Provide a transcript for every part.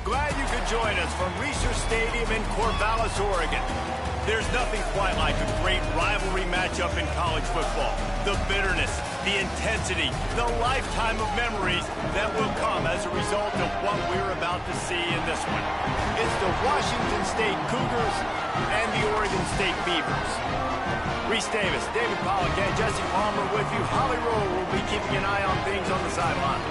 glad you could join us from Research Stadium in Corvallis, Oregon. There's nothing quite like a great rivalry matchup in college football. The bitterness, the intensity, the lifetime of memories that will come as a result of what we're about to see in this one. It's the Washington State Cougars and the Oregon State Beavers. Reese Davis, David Pollack, and Jesse Palmer with you. Holly Rowe will be keeping an eye on things on the sideline.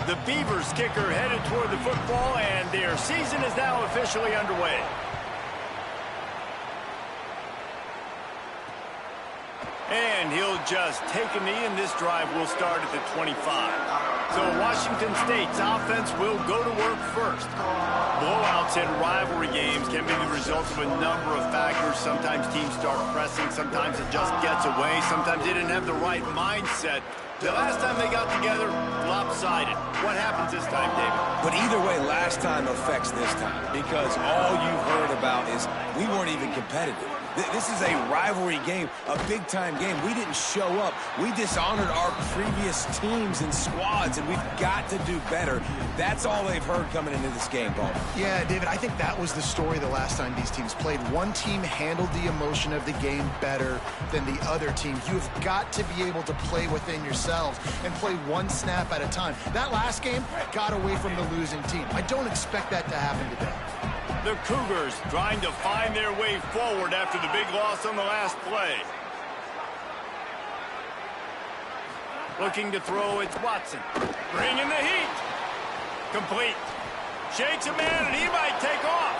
The Beavers kicker headed toward the football, and their season is now officially underway. And he'll just take a knee, and this drive will start at the 25. So Washington State's offense will go to work first. Blowouts in rivalry games can be the result of a number of factors. Sometimes teams start pressing, sometimes it just gets away, sometimes they didn't have the right mindset. The last time they got together, lopsided. What happens this time, David? But either way, last time affects this time, because all you've heard about is we weren't even competitive. This is a rivalry game, a big-time game. We didn't show up. We dishonored our previous teams and squads, and we've got to do better. That's all they've heard coming into this game, Paul. Yeah, David, I think that was the story the last time these teams played. One team handled the emotion of the game better than the other team. You've got to be able to play within yourselves and play one snap at a time. That last game got away from the losing team. I don't expect that to happen today. The Cougars trying to find their way forward after the big loss on the last play. Looking to throw, it's Watson. Bringing the heat. Complete. Shakes a man, and he might take off.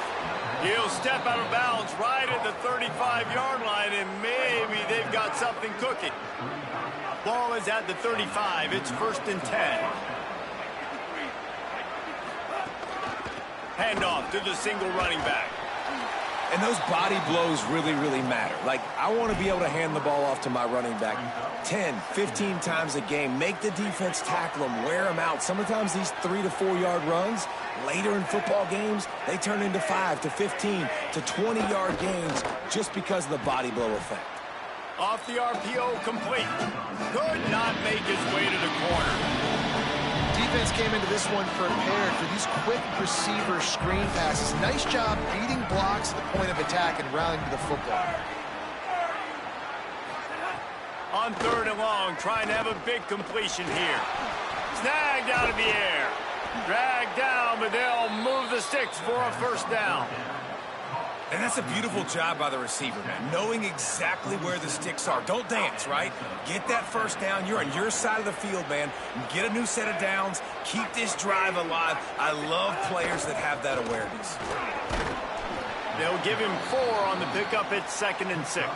He'll step out of bounds right at the 35-yard line, and maybe they've got something cooking. Ball is at the 35. It's 1st and 10. Handoff to the single running back. And those body blows really, really matter. Like, I want to be able to hand the ball off to my running back 10, 15 times a game. Make the defense tackle them, wear them out. Sometimes these 3 to 4 yard runs, later in football games, they turn into 5 to 15 to 20-yard gains just because of the body blow effect. Off the RPO, complete. Could not make his way to the corner. Defense came into this one prepared for these quick receiver screen passes. Nice job beating blocks at the point of attack and rallying to the football. On 3rd and long, trying to have a big completion here. Snagged out of the air. Dragged down, but they'll move the sticks for a 1st down. And that's a beautiful job by the receiver, man. Knowing exactly where the sticks are. Don't dance, right? Get that 1st down. You're on your side of the field, man. Get a new set of downs. Keep this drive alive. I love players that have that awareness. They'll give him 4 on the pickup. It's 2nd and 6.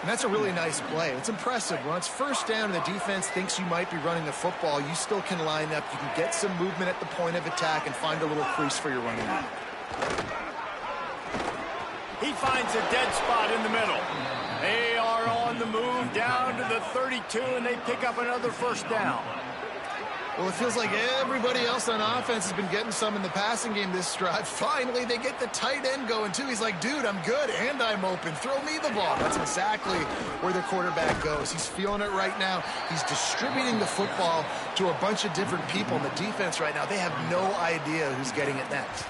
And that's a really nice play. It's impressive. When it's 1st down and the defense thinks you might be running the football, you still can line up. You can get some movement at the point of attack and find a little crease for your running back. He finds a dead spot in the middle. They are on the move down to the 32, and they pick up another 1st down. Well, it feels like everybody else on offense has been getting some in the passing game this drive. Finally, they get the tight end going, too. He's like, dude, I'm good, and I'm open. Throw me the ball. That's exactly where the quarterback goes. He's feeling it right now. He's distributing the football to a bunch of different people. And the defense right now, they have no idea who's getting it next.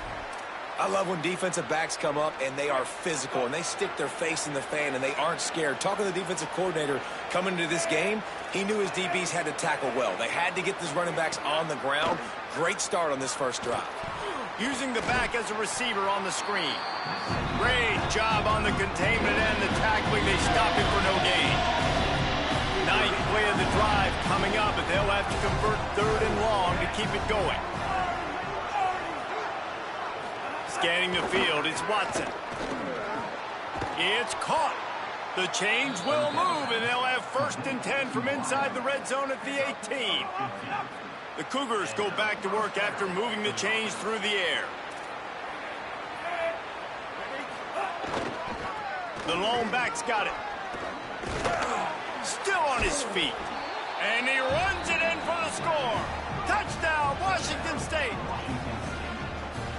I love when defensive backs come up and they are physical and they stick their face in the fan and they aren't scared. Talking to the defensive coordinator coming into this game, he knew his DBs had to tackle well. They had to get these running backs on the ground. Great start on this 1st drive. Using the back as a receiver on the screen. Great job on the containment and the tackling. They stopped it for no gain. 9th play of the drive coming up, but they'll have to convert 3rd and long to keep it going. Scanning the field, it's Watson. It's caught. The chains will move, and they'll have 1st and 10 from inside the red zone at the 18. The Cougars go back to work after moving the chains through the air. The lone back's got it. Still on his feet. And he runs it in for the score. Touchdown, Washington State.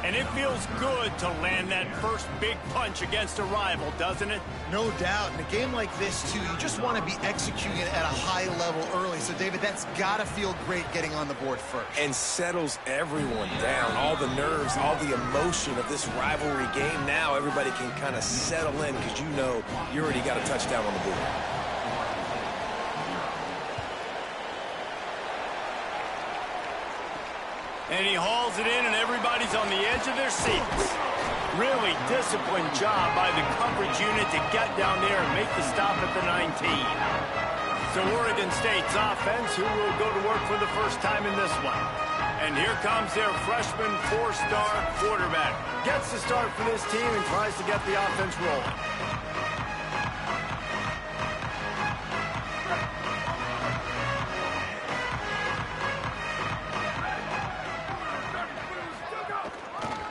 And it feels good to land that first big punch against a rival, doesn't it? No doubt. In a game like this, too, you just want to be executing it at a high level early. So, David, that's got to feel great getting on the board first. And settles everyone down. All the nerves, all the emotion of this rivalry game. Now everybody can kind of settle in because you know you already got a touchdown on the board. And he hauls it in, and everybody's on the edge of their seats. Really disciplined job by the coverage unit to get down there and make the stop at the 19. So Oregon State's offense, who will go to work for the first time in this one. And here comes their freshman four-star quarterback. Gets the start for this team and tries to get the offense rolling.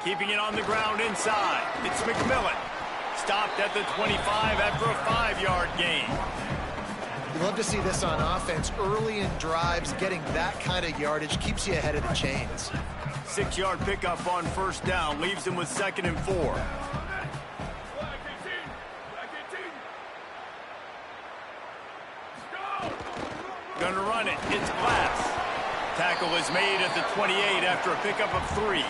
Keeping it on the ground inside. It's McMillan. Stopped at the 25 after a 5-yard gain. You love to see this on offense. Early in drives, getting that kind of yardage keeps you ahead of the chains. 6-yard pickup on first down. Leaves him with 2nd and 4. Gonna run it. It's Glass. Tackle is made at the 28 after a pickup of 3.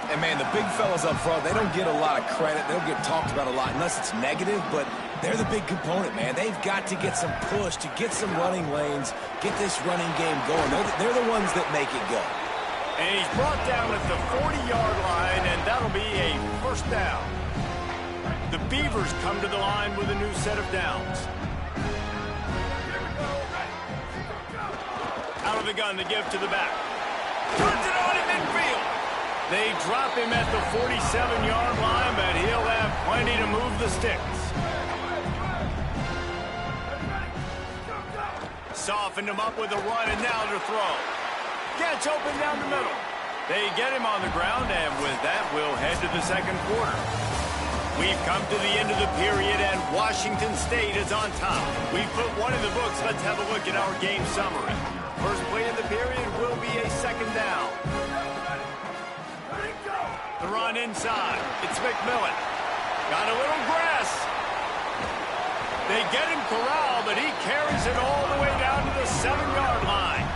And, man, the big fellas up front, they don't get a lot of credit. They don't get talked about a lot unless it's negative, but they're the big component, man. They've got to get some push, to get some running lanes, get this running game going. They're the ones that make it go. And he's brought down at the 40-yard line, and that'll be a first down. The Beavers come to the line with a new set of downs. Out of the gun to give to the back. Turns it on in midfield. They drop him at the 47-yard line, but he'll have plenty to move the sticks. Softened him up with a run, and now to throw. Gets open down the middle. They get him on the ground, and with that, we'll head to the second quarter. We've come to the end of the period, and Washington State is on top. We've put one in the books. Let's have a look at our game summary. First play of the period will be a second down. The run inside. It's McMillan. Got a little grass. They get him corralled, but he carries it all the way down to the 7-yard line.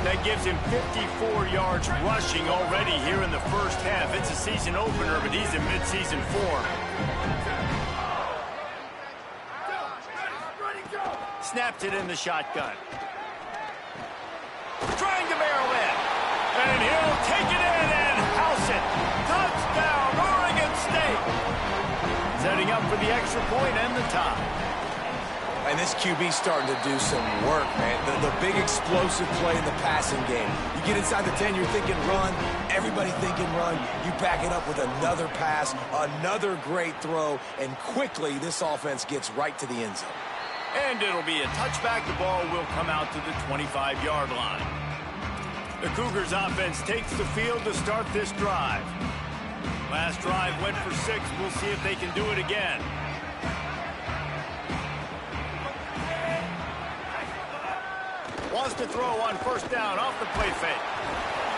That gives him 54 yards rushing already here in the first half. It's a season opener, but he's in midseason form. Snaps it in the shotgun. Trying to barrel in. And he'll take it in and house it. Touchdown, Oregon State. Setting up for the extra point and the tie. And this QB's starting to do some work, man. The big explosive play in the passing game. You get inside the 10, you're thinking run. Everybody thinking run. You back it up with another pass, another great throw, and quickly this offense gets right to the end zone. And it'll be a touchback. The ball will come out to the 25-yard line. The Cougars offense takes the field to start this drive. Last drive went for 6. We'll see if they can do it again. Wants to throw on first down off the play fake.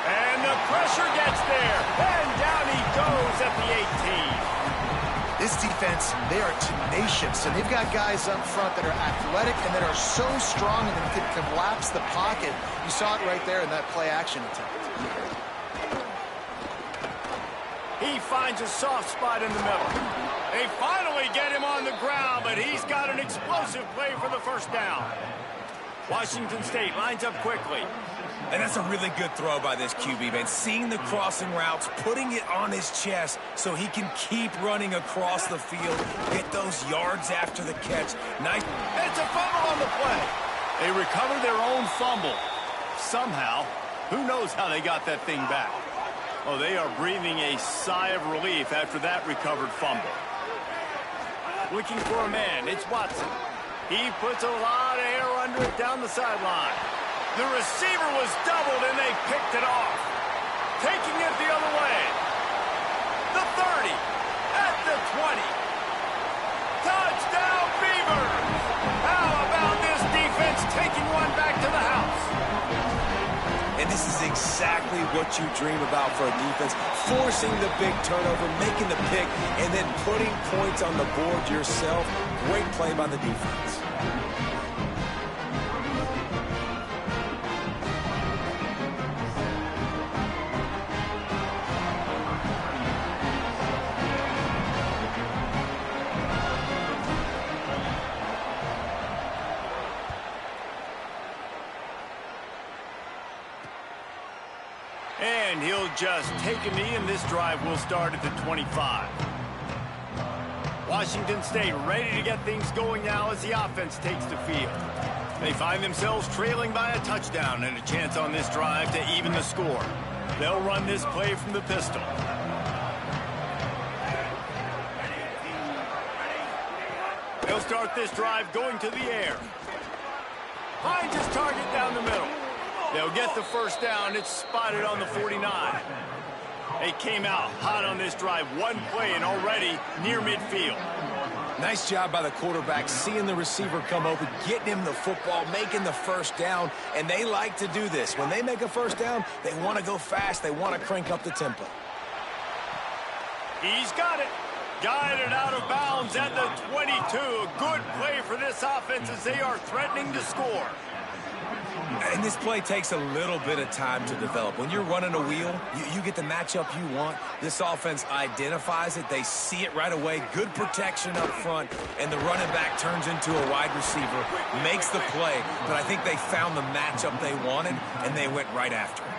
And the pressure gets there. And down he goes at the 18. This defense, they are tenacious, and they've got guys up front that are athletic and that are so strong and that can collapse the pocket. You saw it right there in that play-action attempt. He finds a soft spot in the middle. They finally get him on the ground, but he's got an explosive play for the first down. Washington State lines up quickly. And that's a really good throw by this QB, man. Seeing the crossing routes, putting it on his chest so he can keep running across the field, get those yards after the catch. Nice. It's a fumble on the play. They recover their own fumble. Somehow, who knows how they got that thing back. Oh, they are breathing a sigh of relief after that recovered fumble. Looking for a man, it's Watson. He puts a lot of air under it down the sideline. The receiver was doubled, and they picked it off. Taking it the other way. The 30. At the 20. Touchdown, Beavers! How about this defense taking one is exactly what you dream about for a defense. Forcing the big turnover, making the pick, and then putting points on the board yourself. Great play by the defense. And he'll just take a knee, and this drive will start at the 25. Washington State ready to get things going now as the offense takes the field. They find themselves trailing by a touchdown and a chance on this drive to even the score. They'll run this play from the pistol. They'll start this drive going to the air. Finds his target down the middle. They'll get the first down. It's spotted on the 49. They came out hot on this drive. One play and already near midfield. Nice job by the quarterback, seeing the receiver come open, getting him the football, making the first down, and they like to do this. When they make a first down, they want to go fast. They want to crank up the tempo. He's got it. Guided out of bounds at the 22. A good play for this offense as they are threatening to score. And this play takes a little bit of time to develop. When you're running a wheel, you get the matchup you want. This offense identifies it. They see it right away. Good protection up front. And the running back turns into a wide receiver, makes the play. But I think they found the matchup they wanted, and they went right after it.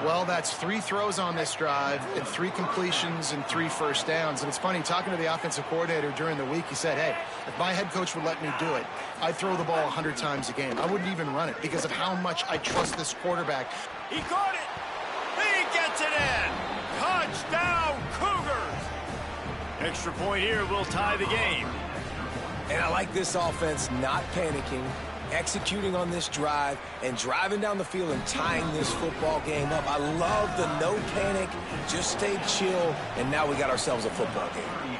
Well, that's 3 throws on this drive and 3 completions and 3 first downs. And it's funny, talking to the offensive coordinator during the week, he said, hey, if my head coach would let me do it, I'd throw the ball 100 times a game. I wouldn't even run it because of how much I trust this quarterback. He caught it. He gets it in. Touchdown, Cougars. Extra point here will tie the game. And I like this offense not panicking, executing on this drive, and driving down the field and tying this football game up. I love the no panic, just stay chill, and now we got ourselves a football game.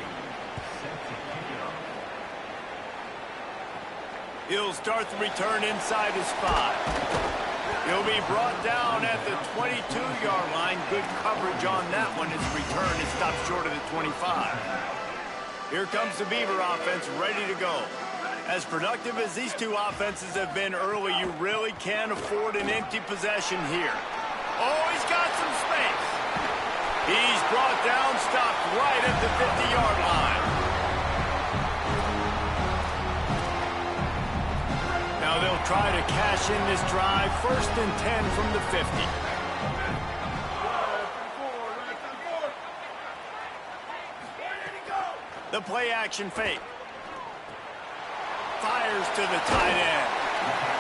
He'll start the return inside his 5. He'll be brought down at the 22-yard line. Good coverage on that one. His return is stopped short of the 25. Here comes the Beaver offense ready to go. As productive as these two offenses have been early, you really can't afford an empty possession here. Oh, he's got some space. He's brought down, stopped right at the 50-yard line. Now they'll try to cash in this drive. 1st and 10 from the 50. The play action fake. Fires to the tight end.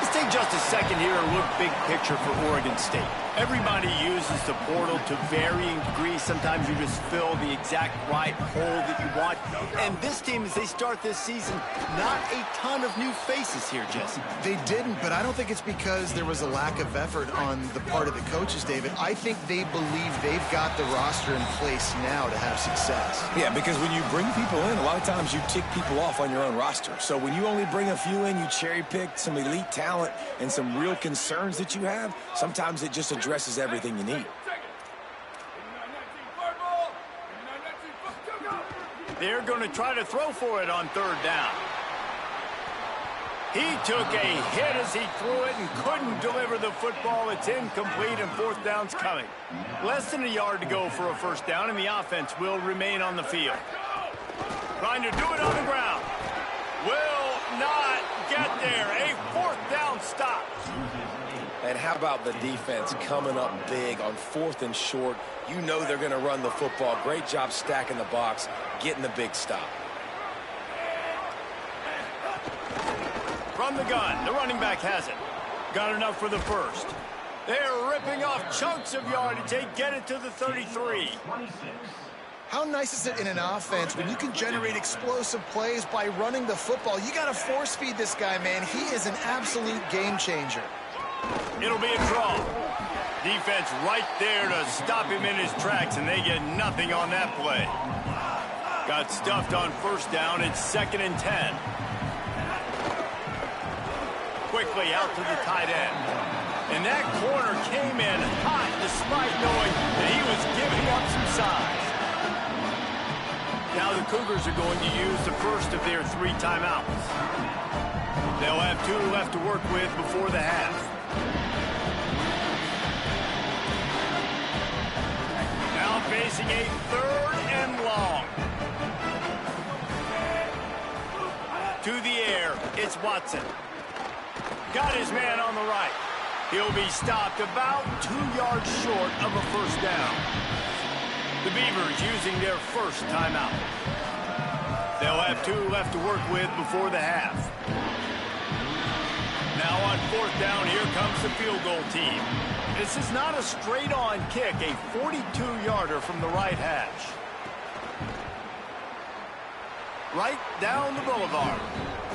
Let's take just a second here and look big picture for Oregon State. Everybody uses the portal to varying degrees. Sometimes you just fill the exact right hole that you want. And this team, as they start this season, not a ton of new faces here, Jesse. They didn't, but I don't think it's because there was a lack of effort on the part of the coaches, David. I think they believe they've got the roster in place now to have success. Yeah, because when you bring people in, a lot of times you tick people off on your own roster. So when you only bring a few in, you cherry-pick some elite talent and some real concerns that you have, sometimes it just addresses everything you need. They're going to try to throw for it on 3rd down. He took a hit as he threw it and couldn't deliver the football. It's incomplete, and 4th down's coming. Less than a yard to go for a 1st down, and the offense will remain on the field. Trying to do it on the ground. Will not get there. A 4th down stop. And how about the defense coming up big on 4th and short? You know they're going to run the football. Great job stacking the box, getting the big stop. From the gun, the running back has it. Got enough for the 1st. They're ripping off chunks of yardage. They get it to the 33. How nice is it in an offense when you can generate explosive plays by running the football? You got to force feed this guy, man. He is an absolute game changer. It'll be a draw. Defense right there to stop him in his tracks, and they get nothing on that play. Got stuffed on 1st down. It's 2nd and 10. Quickly out to the tight end. And that corner came in hot despite knowing that he was giving up some size. Now the Cougars are going to use the first of their 3 timeouts. They'll have 2 left to work with before the half. Now facing a 3rd and long. To the air, it's Watson. Got his man on the right. He'll be stopped about 2 yards short of a first down. The Beavers using their first timeout. They'll have 2 left to work with before the half. Now on 4th down, here comes the field goal team. This is not a straight-on kick, a 42-yarder from the right hash. Right down the boulevard.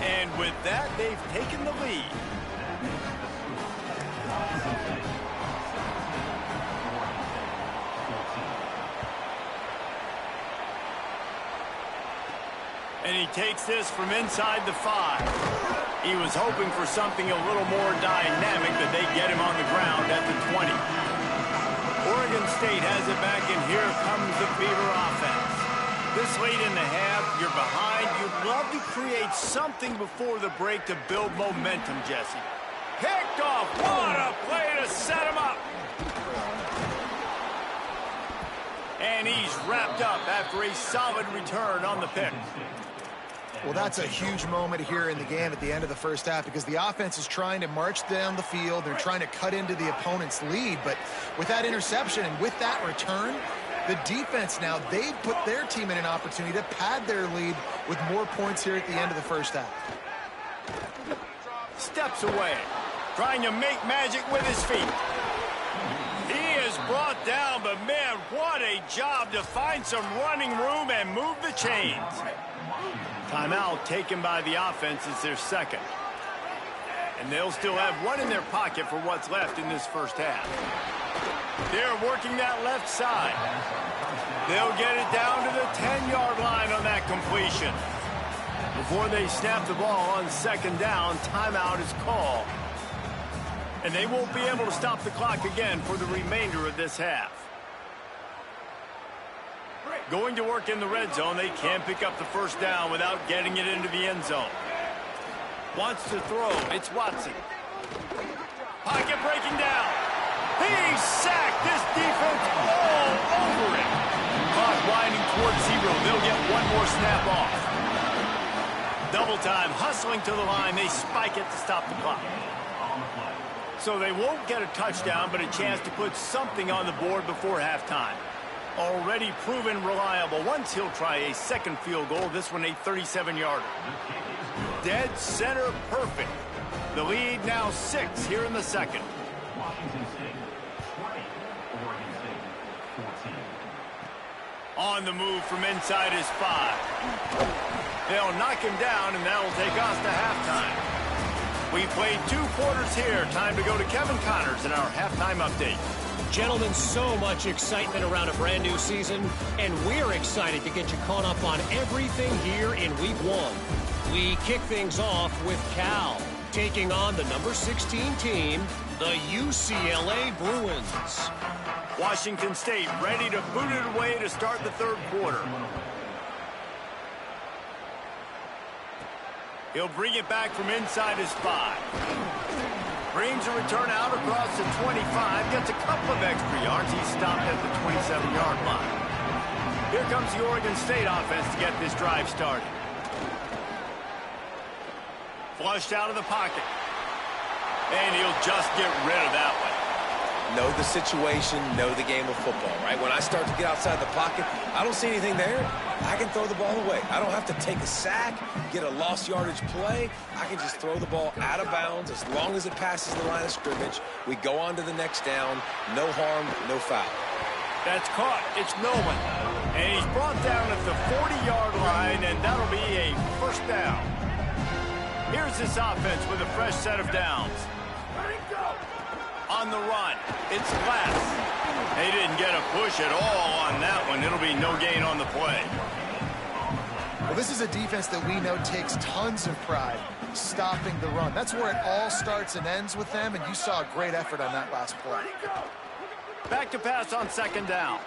And with that, they've taken the lead. And he takes this from inside the 5. He was hoping for something a little more dynamic, that they get him on the ground at the 20. Oregon State has it back, and here comes the Beaver offense. This late in the half, you're behind. You'd love to create something before the break to build momentum, Jesse. Picked off. What a play to set him up. And he's wrapped up after a solid return on the pick. Well, that's a huge moment here in the game at the end of the first half, because the offense is trying to march down the field. They're trying to cut into the opponent's lead. But with that interception and with that return, the defense now, they've put their team in an opportunity to pad their lead with more points here at the end of the first half. Steps away, trying to make magic with his feet. He is brought down, but man, what a job to find some running room and move the chains. Timeout taken by the offense is their second. And they'll still have 1 in their pocket for what's left in this first half. They're working that left side. They'll get it down to the 10-yard line on that completion. Before they snap the ball on 2nd down, timeout is called. And they won't be able to stop the clock again for the remainder of this half. Going to work in the red zone, they can't pick up the first down without getting it into the end zone. Wants to throw, it's Watson. Pocket breaking down. He's sacked. This defense all over it. Clock winding towards 0. They'll get 1 more snap off. Double time, hustling to the line. They spike it to stop the clock. So they won't get a touchdown, but a chance to put something on the board before halftime. Already proven reliable. Once he'll try a second field goal, this one a 37-yarder. Dead center perfect. The lead now 6 here in the second. On the move from inside his 5. They'll knock him down, and that'll take us to halftime. We played 2 quarters here. Time to go to Kevin Connors in our halftime update. Gentlemen, so much excitement around a brand new season, and we're excited to get you caught up on everything here in Week 1. We kick things off with Cal, taking on the number 16 team, the UCLA Bruins. Washington State ready to boot it away to start the 3rd quarter. He'll bring it back from inside his 5. Brings a return out across the 25. Gets a couple of extra yards. He's stopped at the 27-yard line. Here comes the Oregon State offense to get this drive started. Flushed out of the pocket. And he'll just get rid of that one. Know the situation, know the game of football, right? When I start to get outside the pocket, I don't see anything there. I can throw the ball away. I don't have to take a sack, get a lost yardage play. I can just throw the ball out of bounds as long as it passes the line of scrimmage. We go on to the next down. No harm, no foul. That's caught. It's Millman. And he's brought down at the 40-yard line, and that'll be a first down. Here's this offense with a fresh set of downs. On the run, it's Glass. They didn't get a push at all on that one. It'll be no gain on the play. Well, this is a defense that we know takes tons of pride stopping the run. That's where it all starts and ends with them, and you saw a great effort on that last play. Back to pass on second down.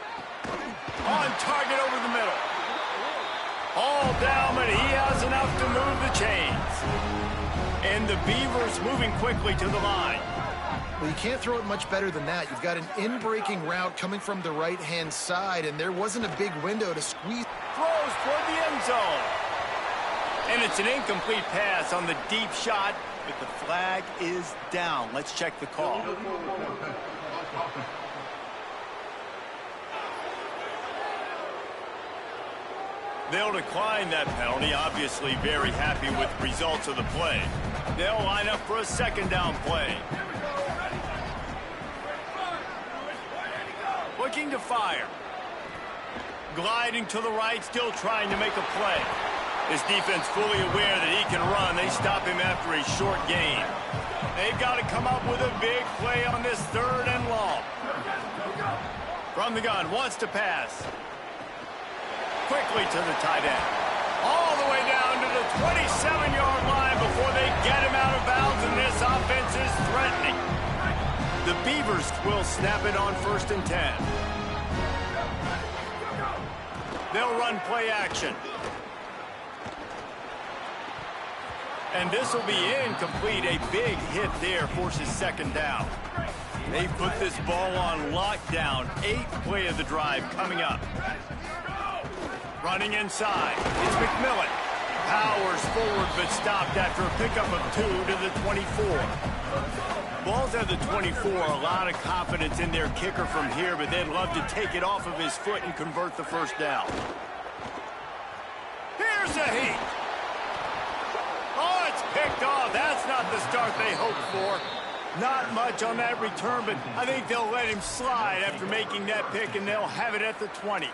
On target over the middle. All down, but he has enough to move the chains. And the Beavers moving quickly to the line. Well, you can't throw it much better than that. You've got an in-breaking route coming from the right-hand side, and there wasn't a big window to squeeze. Throws toward the end zone. And it's an incomplete pass on the deep shot, but the flag is down. Let's check the call. They'll decline that penalty, obviously very happy with the results of the play. They'll line up for a second down play. Looking to fire. Gliding to the right, still trying to make a play. This defense fully aware that he can run. They stop him after a short gain. They've got to come up with a big play on this third and long. From the gun, wants to pass. Quickly to the tight end. All the way down to the 27-yard line before they get him out of bounds, and this offense is threatening. The Beavers will snap it on 1st and 10. They'll run play action. And this will be incomplete. A big hit there forces second down. They put this ball on lockdown. 8th play of the drive coming up. Running inside. It's McMillan. Powers forward but stopped after a pickup of 2 to the 24. Ball's at the 24. A lot of confidence in their kicker from here, but they'd love to take it off of his foot and convert the first down. Here's a heat. Oh, it's picked off. That's not the start they hoped for. Not much on that return, but I think they'll let him slide after making that pick, and they'll have it at the 20.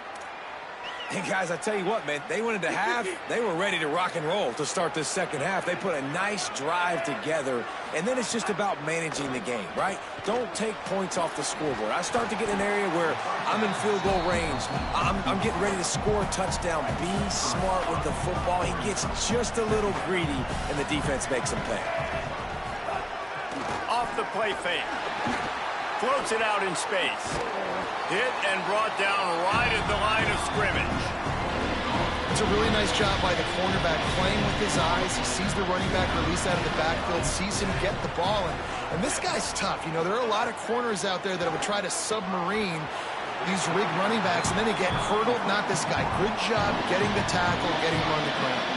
Hey, guys, I tell you what, man, they wanted to have, they were ready to rock and roll to start this second half. They put a nice drive together, and then it's just about managing the game, right? Don't take points off the scoreboard. I start to get an area where I'm in field goal range. I'm getting ready to score a touchdown. Be smart with the football. He gets just a little greedy, and the defense makes him pay. Off the play fake. Floats it out in space. Hit and brought down right at the line of scrimmage. It's a really nice job by the cornerback playing with his eyes. He sees the running back release out of the backfield, sees him get the ball. And this guy's tough. You know, there are a lot of corners out there that would try to submarine these rigged running backs, and then they get hurdled. Not this guy. Good job getting the tackle, getting him on the ground.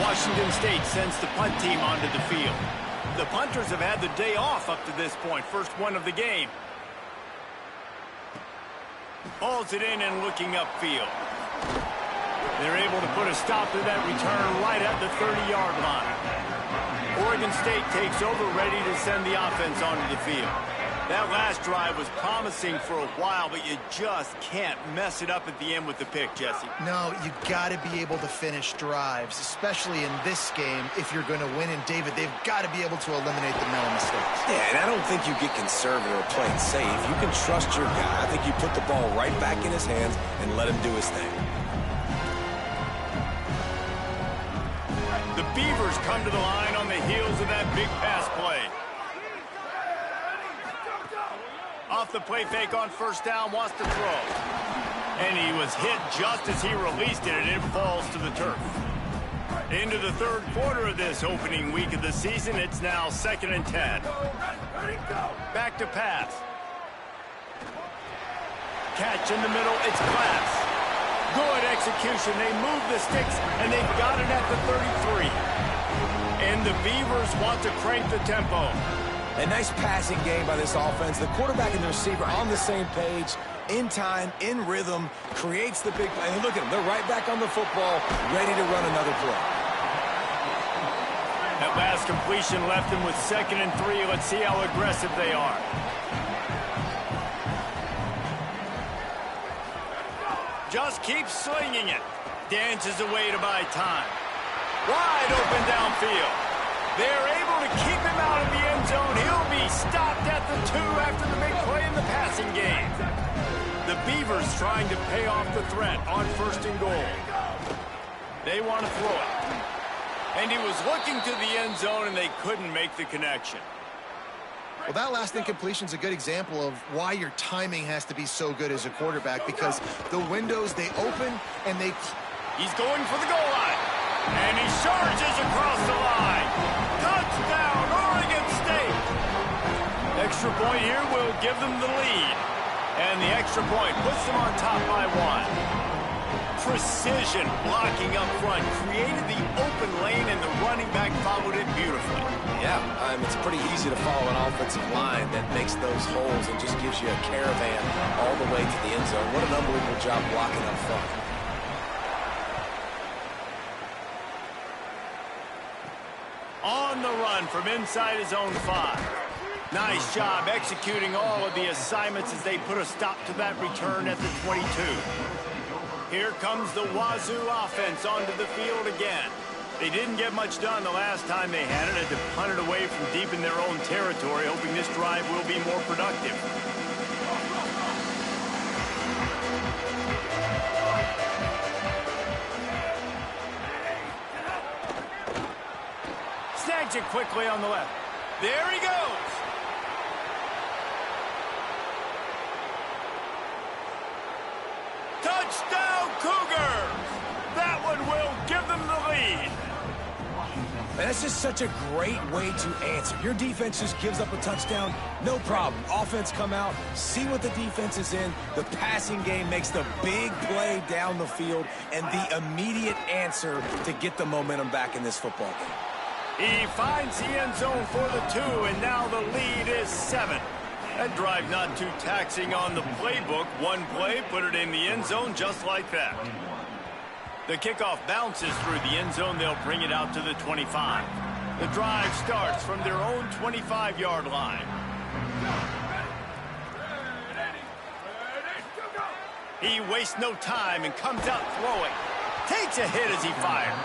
Washington State sends the punt team onto the field. The punters have had the day off up to this point. First one of the game. Hauls it in and looking upfield. They're able to put a stop to that return right at the 30-yard line. Oregon State takes over, ready to send the offense onto the field. That last drive was promising for a while, but you just can't mess it up at the end with the pick, Jesse. No, you got to be able to finish drives, especially in this game if you're going to win. And, David, they've got to be able to eliminate the mental mistakes. Yeah, and I don't think you get conservative or play it safe. You can trust your guy. I think you put the ball right back in his hands and let him do his thing. The Beavers come to the line on the heels of that big pass play. Off the play fake on first down, wants to throw. And he was hit just as he released it, and it falls to the turf. Into the third quarter of this opening week of the season, it's now 2nd and 10. Back to pass. Catch in the middle, it's Class. Good execution. They move the sticks, and they've got it at the 33. And the Beavers want to crank the tempo. A nice passing game by this offense. The quarterback and the receiver on the same page, in time, in rhythm, creates the big play. And look at them. They're right back on the football, ready to run another play. That last completion left them with 2nd and 3. Let's see how aggressive they are. Just keeps slinging it. Dances away to buy time. Wide open downfield. They're able to keep him out of the end zone. He'll be stopped at the 2 after the big play in the passing game. The Beavers trying to pay off the threat on 1st and goal. They want to throw it. And he was looking to the end zone, and they couldn't make the connection. Well, that last incompletion is a good example of why your timing has to be so good as a quarterback, because the windows, they open and they... He's going for the goal line. And he charges across the line. Touchdown, Oregon State. Extra point here will give them the lead. And the extra point puts them on top by 1. Precision blocking up front created the open lane, and the running back followed it beautifully. Yeah, it's pretty easy to follow an offensive line that makes those holes and just gives you a caravan all the way to the end zone. What an unbelievable job blocking up front. On the run from inside his own 5. Nice job executing all of the assignments as they put a stop to that return at the 22. Here comes the Wazoo offense onto the field again. They didn't get much done the last time they had it. Had to punt it away from deep in their own territory, hoping this drive will be more productive. Snags it quickly on the left. There he goes. Touchdown, Cougars! That one will give them the lead. And that's just such a great way to answer. Your defense just gives up a touchdown, no problem. Offense come out, see what the defense is in. The passing game makes the big play down the field and the immediate answer to get the momentum back in this football game. He finds the end zone for the 2, and now the lead is 7. That drive not too taxing on the playbook. One play, put it in the end zone just like that. The kickoff bounces through the end zone. They'll bring it out to the 25. The drive starts from their own 25-yard line. He wastes no time and comes out throwing. Takes a hit as he fires.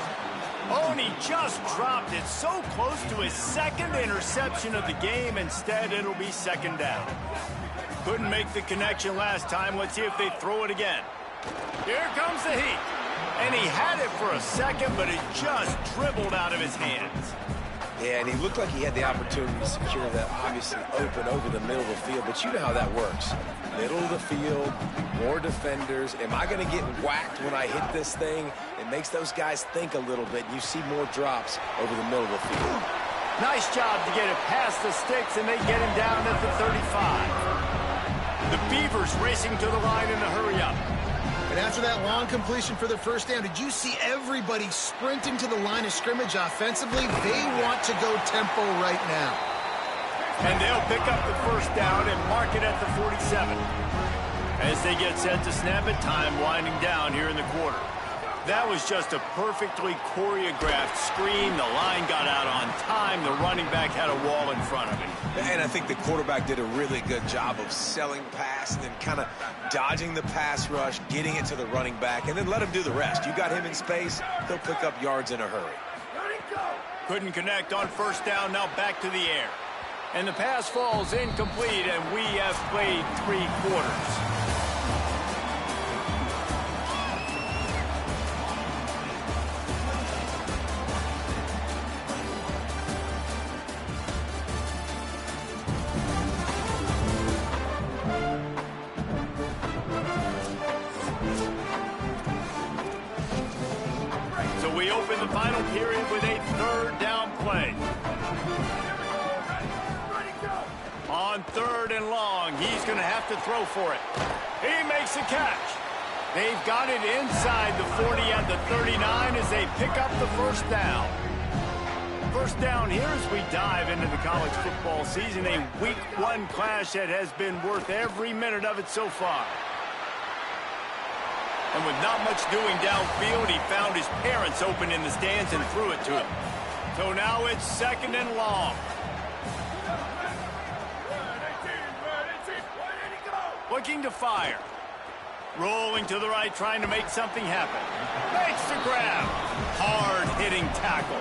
Oh, and he just dropped it so close to his second interception of the game. Instead, it'll be second down. Couldn't make the connection last time. Let's see if they throw it again. Here comes the heat. And he had it for a second, but it just dribbled out of his hands. Yeah, and he looked like he had the opportunity to secure that obviously open over the middle of the field, but you know how that works. Middle of the field, more defenders. Am I going to get whacked when I hit this thing? It makes those guys think a little bit. You see more drops over the middle of the field. Nice job to get it past the sticks, and they get him down at the 35. The Beavers racing to the line in a hurry-up. And after that long completion for the first down, did you see everybody sprinting to the line of scrimmage offensively? They want to go tempo right now. And they'll pick up the first down and mark it at the 47. As they get set to snap it, time winding down here in the quarter. That was just a perfectly choreographed screen. The line got out on time. The running back had a wall in front of him. And I think the quarterback did a really good job of selling pass and then kind of dodging the pass rush, getting it to the running back, and then let him do the rest. You got him in space, he'll pick up yards in a hurry. Couldn't connect on first down, now back to the air. And the pass falls incomplete, and we have played 3 quarters. We open the final period with a third down play. On 3rd and long, he's going to have to throw for it. He makes a catch. They've got it inside the 40 at the 39 as they pick up the first down. First down here as we dive into the college football season, a week 1 clash that has been worth every minute of it so far. And with not much doing downfield, he found his parents open in the stands and threw it to him. So now it's 2nd and long. Looking to fire. Rolling to the right, trying to make something happen. Makes the grab. Hard-hitting tackle.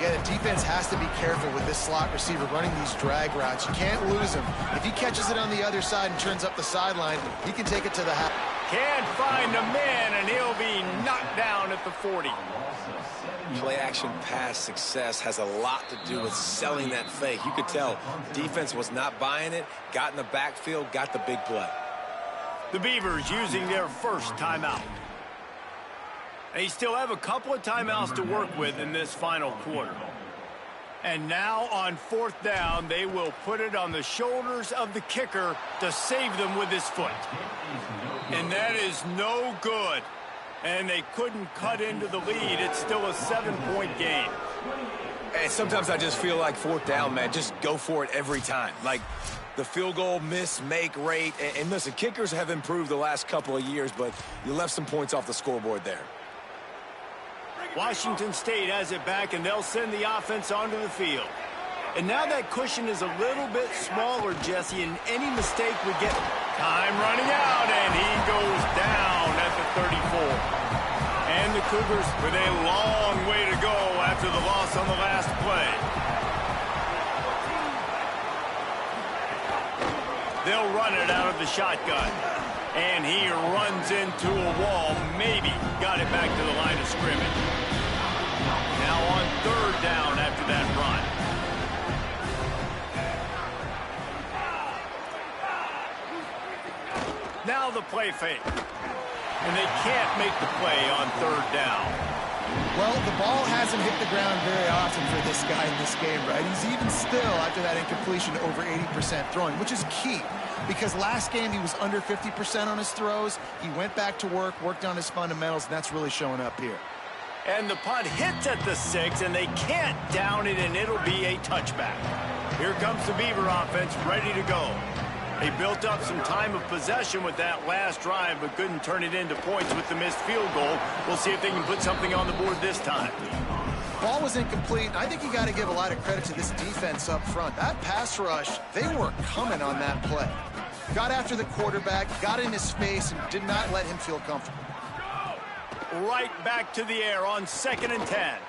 Yeah, the defense has to be careful with this slot receiver running these drag routes. You can't lose him. If he catches it on the other side and turns up the sideline, he can take it to the half. Can't find a man, and he'll be knocked down at the 40. Play-action pass success has a lot to do with selling that fake. You could tell defense was not buying it, got in the backfield, got the big play. The Beavers using their first timeout. They still have a couple of timeouts to work with in this final quarter. And now on fourth down, they will put it on the shoulders of the kicker to save them with his foot. And that is no good. And they couldn't cut into the lead. It's still a 7-point game. And sometimes I just feel like fourth down, man, just go for it every time. Like the field goal miss-make rate. And listen, kickers have improved the last couple of years, but you left some points off the scoreboard there. Washington State has it back, and they'll send the offense onto the field. And now that cushion is a little bit smaller, Jesse, and any mistake would get time running out, and he goes down at the 34. And the Cougars with a long way to go after the loss on the last play. They'll run it out of the shotgun. And he runs into a wall, maybe got it back to the line of scrimmage. Now on third down after that run. Now the play fake. And they can't make the play on third down. Well, the ball hasn't hit the ground very often for this guy in this game, right? He's even still, after that incompletion, over 80% throwing, which is key. Because last game he was under 50% on his throws. He went back to work, worked on his fundamentals, and that's really showing up here. And the punt hits at the 6, and they can't down it, and it'll be a touchback. Here comes the Beaver offense ready to go. They built up some time of possession with that last drive, but couldn't turn it into points with the missed field goal. We'll see if they can put something on the board this time. Ball was incomplete. I think you got to give a lot of credit to this defense up front. That pass rush, they were coming on that play. Got after the quarterback, got in his face, and did not let him feel comfortable. Right back to the air on 2nd and 10.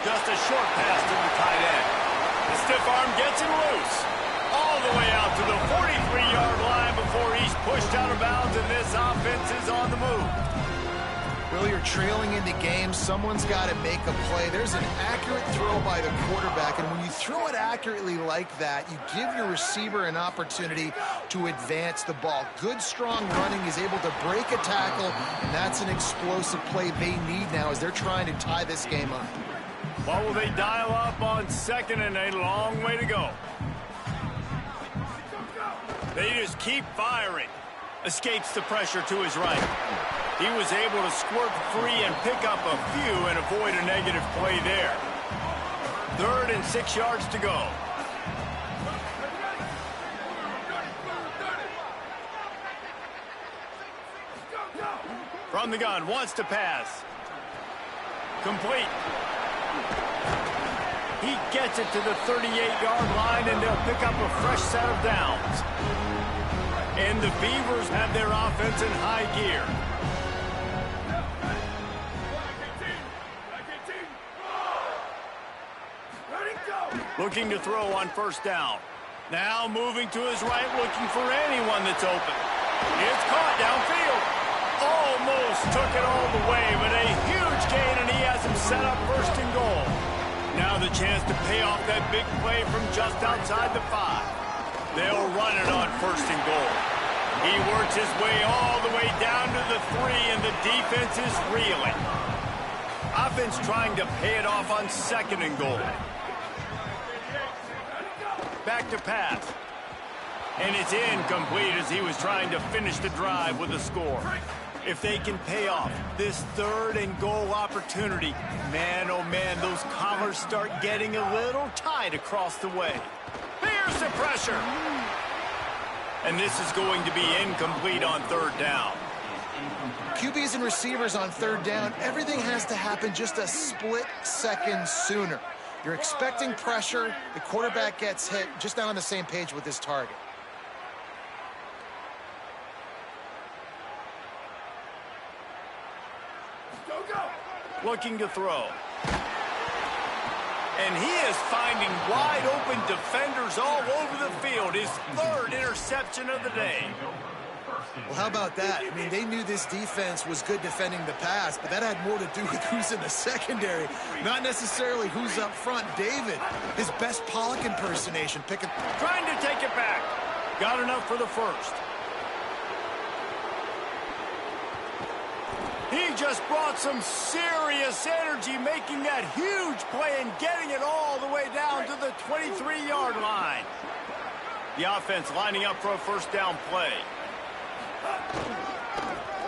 Just a short pass to the tight end. The stiff arm gets him loose. All the way out to the 43-yard line before he's pushed out of bounds, and this offense is on the move. Well, you're trailing into games. Someone's got to make a play. There's an accurate throw by the quarterback, and when you throw it accurately like that, you give your receiver an opportunity to advance the ball. Good, strong running is able to break a tackle, and that's an explosive play they need now as they're trying to tie this game up. What will they dial up on 2nd and a long way to go? They just keep firing. Escapes the pressure to his right. He was able to squirt free and pick up a few and avoid a negative play there. 3rd and 6 yards to go. From the gun, wants to pass. Complete. He gets it to the 38-yard line, and they'll pick up a fresh set of downs. And the Beavers have their offense in high gear. Looking to throw on 1st down. Now moving to his right, looking for anyone that's open. It's caught downfield. Almost took it all the way, but a huge gain, and he has him set up 1st and goal. Now the chance to pay off that big play from just outside the 5. They'll run it on 1st and goal. He works his way all the way down to the 3, and the defense is reeling. Offense trying to pay it off on 2nd and goal. Back to pass. And it's incomplete as he was trying to finish the drive with a score. If they can pay off this 3rd and goal opportunity, man, oh man, those collars start getting a little tight across the way. Here's the pressure. And this is going to be incomplete on 3rd down. QBs and receivers on 3rd down, everything has to happen just a split second sooner. You're expecting pressure, the quarterback gets hit, just not on the same page with his target. Looking to throw. And he is finding wide open defenders all over the field. His 3rd interception of the day. Well, how about that? I mean, they knew this defense was good defending the pass, but that had more to do with who's in the secondary, not necessarily who's up front. David, his best Pollock impersonation, trying to take it back. Got enough for the first. He just brought some serious energy, making that huge play and getting it all the way down to the 23-yard line. The offense lining up for a first down play.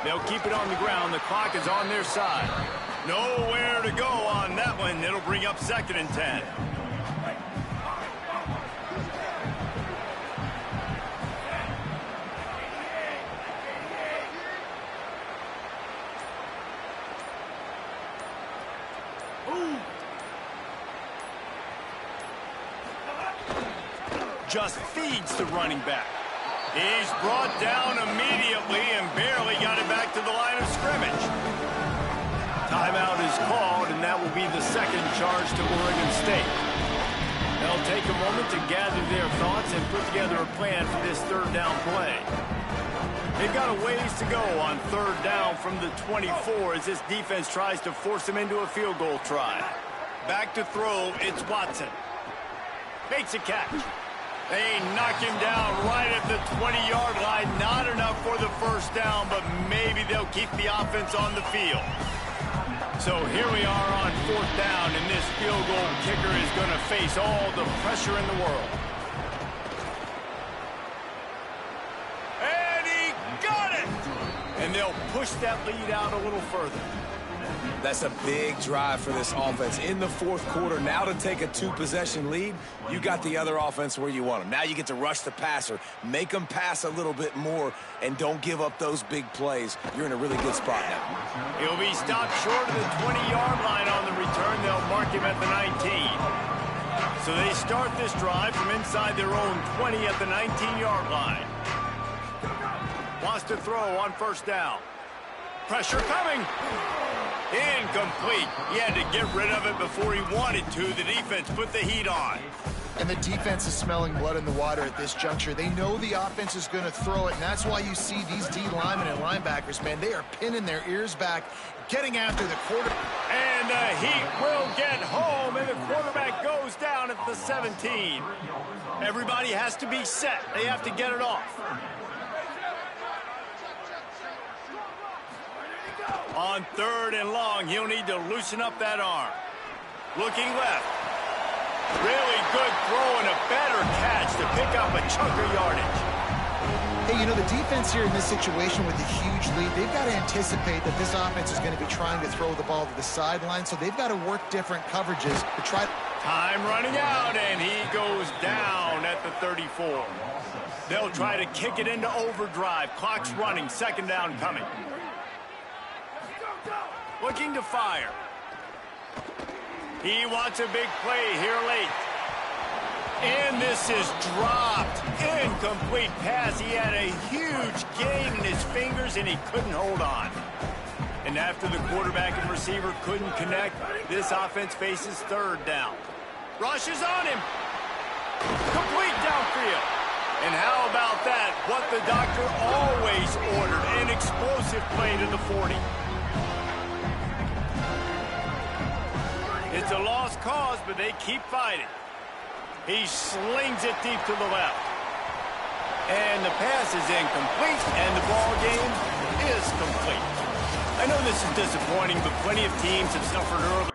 They'll keep it on the ground. The clock is on their side. Nowhere to go on that one. It'll bring up 2nd and 10. Just feeds the running back. He's brought down immediately and barely got it back to the line of scrimmage. Timeout is called, and that will be the second charge to Oregon State. They'll take a moment to gather their thoughts and put together a plan for this third down play. They've got a ways to go on third down from the 24 as this defense tries to force them into a field goal try. Back to throw, it's Watson. Makes a catch. They knock him down right at the 20-yard line. Not enough for the first down, but maybe they'll keep the offense on the field. So here we are on 4th down, and this field goal kicker is going to face all the pressure in the world. And he got it! And they'll push that lead out a little further. That's a big drive for this offense in the 4th quarter. Now to take a 2-possession lead, you got the other offense where you want them. Now you get to rush the passer, make them pass a little bit more, and don't give up those big plays. You're in a really good spot now. He'll be stopped short of the 20-yard line on the return. They'll mark him at the 19. So they start this drive from inside their own 20 at the 19-yard line. Wants to throw on first down. Pressure coming. Incomplete. He had to get rid of it before he wanted to. The defense put the heat on. And the defense is smelling blood in the water at this juncture. They know the offense is going to throw it, and that's why you see these D linemen and linebackers, man, they are pinning their ears back, getting after the quarterback. And the heat will get home, and the quarterback goes down at the 17. Everybody has to be set. They have to get it off. On 3rd and long, he'll need to loosen up that arm. Looking left. Really good throw and a better catch to pick up a chunk of yardage. Hey, you know, the defense here in this situation with a huge lead, they've got to anticipate that this offense is going to be trying to throw the ball to the sideline, so they've got to work different coverages to try. Time running out, and he goes down at the 34. They'll try to kick it into overdrive. Clock's running. 2nd down coming. Looking to fire. He wants a big play here late. And this is dropped. Incomplete pass. He had a huge gain in his fingers, and he couldn't hold on. And after the quarterback and receiver couldn't connect, this offense faces 3rd down. Rushes on him. Complete downfield. And how about that? What the doctor always ordered. An explosive play to the 40. It's a lost cause, but they keep fighting. He slings it deep to the left. And the pass is incomplete, and the ball game is complete. I know this is disappointing, but plenty of teams have suffered early.